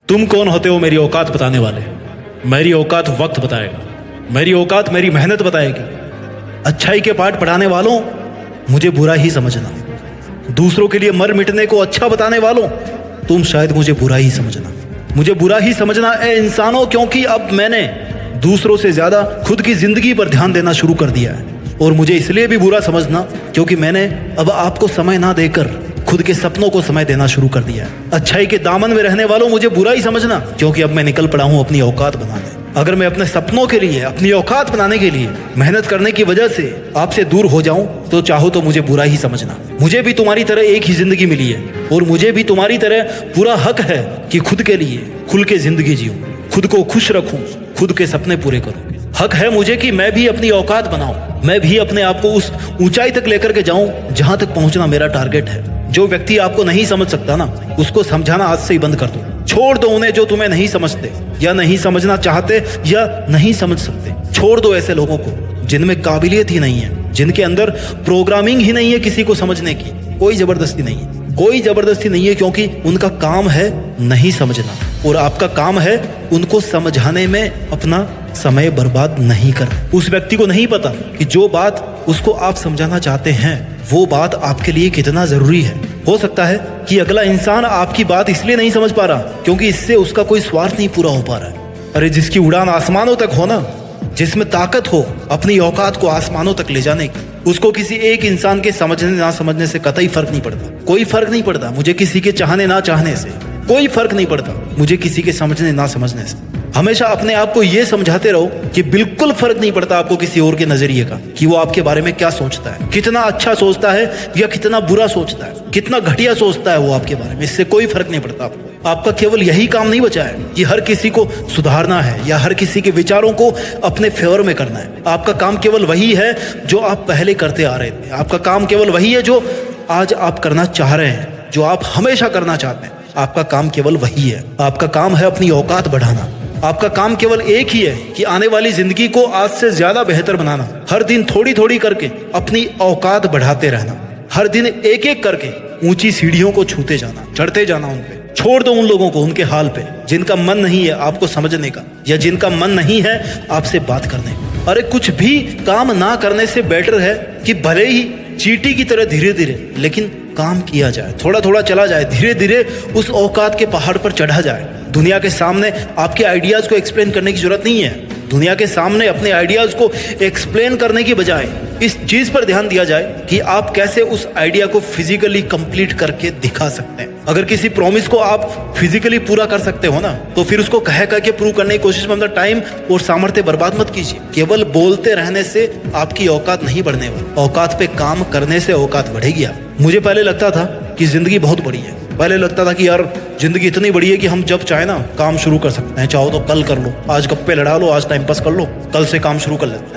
तुम कौन होते हो मेरी औकात बताने वाले? मेरी औकात वक्त बताएगा, मेरी औकात मेरी मेहनत बताएगी। अच्छाई के पाठ पढ़ाने वालों, मुझे बुरा ही समझना। दूसरों के लिए मर मिटने को अच्छा बताने वालों, तुम शायद मुझे बुरा ही समझना। मुझे बुरा ही समझना ए इंसानों, क्योंकि अब मैंने दूसरों से ज्यादा खुद की जिंदगी पर ध्यान देना शुरू कर दिया है। और मुझे इसलिए भी बुरा समझना क्योंकि मैंने अब आपको समय ना देकर खुद के सपनों को समय देना शुरू कर दिया है। अच्छाई के दामन में रहने वालों, मुझे बुरा ही समझना क्योंकि अब मैं निकल पड़ा हूं अपनी औकात बनाने। अगर मैं अपने सपनों के लिए, अपनी औकात बनाने के लिए मेहनत करने की वजह से आपसे दूर हो जाऊं तो चाहो तो मुझे बुरा ही समझना। मुझे भी तुम्हारी तरह एक ही जिंदगी मिली है और मुझे भी तुम्हारी तरह पूरा हक है कि खुद के लिए खुल के जिंदगी जीऊं, खुद को खुश रखूं, खुद के सपने पूरे करूं। हक है मुझे कि मैं भी अपनी औकात बनाऊं, मैं भी अपने आप को उस ऊंचाई तक लेकर के जाऊं जहां तक पहुंचना मेरा टारगेट है। जो व्यक्ति आपको नहीं समझ सकता ना, उसको समझाना आज से ही बंद कर दो। छोड़ दो उन्हें जो तुम्हें नहीं समझते या नहीं समझना चाहते या नहीं समझ सकते। छोड़ दो ऐसे लोगों को जिनमें काबिलियत ही नहीं है, जिनके अंदर प्रोग्रामिंग ही नहीं है किसी को समझने की। कोई जबरदस्ती नहीं है, कोई जबरदस्ती नहीं है, क्योंकि उनका काम है नहीं समझना और आपका काम है उनको समझाने में अपना समय बर्बाद नहीं करना। उस व्यक्ति को नहीं पता कि जो बात उसको आप समझाना चाहते हैं वो बात आपके लिए कितना जरूरी है। हो सकता है कि अगला इंसान आपकी बात इसलिए नहीं समझ पा रहा क्योंकि इससे उसका कोई स्वार्थ नहीं पूरा हो पा रहा है। अरे जिसकी उड़ान आसमानों तक हो ना, जिसमें ताकत हो अपनी औकात को आसमानों तक ले जाने की, उसको किसी एक इंसान के समझने ना समझने से कतई फर्क नहीं पड़ता। कोई फर्क नहीं पड़ता मुझे किसी के चाहने ना चाहने से, कोई फर्क नहीं पड़ता मुझे किसी के समझने ना समझने से। हमेशा अपने आप को यह समझाते रहो कि बिल्कुल फर्क नहीं पड़ता आपको किसी और के नजरिए का, कि वो आपके बारे में क्या सोचता है, कितना अच्छा सोचता है या कितना बुरा सोचता है, कितना घटिया सोचता है वो आपके बारे में। इससे कोई फर्क नहीं पड़ता आपको। आपका केवल यही काम नहीं बचा है कि हर किसी को सुधारना है या हर किसी के विचारों को अपने फेवर में करना है। आपका काम केवल वही है जो आप पहले करते आ रहे थे। आपका काम केवल वही है जो आज आप करना चाह रहे हैं, जो आप हमेशा करना चाहते हैं। आपका काम केवल वही है। आपका काम है अपनी औकात बढ़ाना। आपका काम केवल एक ही है कि आने वाली जिंदगी को आज से ज्यादा बेहतर बनाना। हर दिन थोड़ी थोड़ी करके अपनी औकात बढ़ाते रहना। हर दिन एक एक करके ऊंची सीढ़ियों को छूते जाना, चढ़ते जाना उन पे। छोड़ दो उन लोगों को उनके हाल पे जिनका मन नहीं है आपको समझने का या जिनका मन नहीं है आपसे बात करने का। अरे कुछ भी काम ना करने से बेटर है कि भले ही चींटी की तरह धीरे धीरे लेकिन काम किया जाए, थोड़ा थोड़ा चला जाए, धीरे धीरे उस औकात के पहाड़ पर चढ़ा जाए। दुनिया के सामने आपके आइडियाज को एक्सप्लेन करने की जरूरत नहीं है। दुनिया के सामने अपने आइडियाज को एक्सप्लेन करने की बजाय इस चीज पर ध्यान दिया जाए कि आप कैसे उस आइडिया को फिजिकली कंप्लीट करके दिखा सकते हैं। अगर किसी प्रॉमिस को आप फिजिकली पूरा कर सकते हो ना, तो फिर उसको कह के प्रूव करने की कोशिश में अपना टाइम और सामर्थ्य बर्बाद मत कीजिए। केवल बोलते रहने से आपकी औकात नहीं बढ़ने वाली। औकात पे काम करने से औकात बढ़ेगी। मुझे पहले लगता था कि जिंदगी बहुत बड़ी है। पहले लगता था कि यार जिंदगी इतनी बड़ी है कि हम जब चाहे ना काम शुरू कर सकते हैं। चाहो तो कल कर लो, आज गप्पे लड़ा लो, आज टाइम पास कर लो, कल से काम शुरू कर लेते हैं।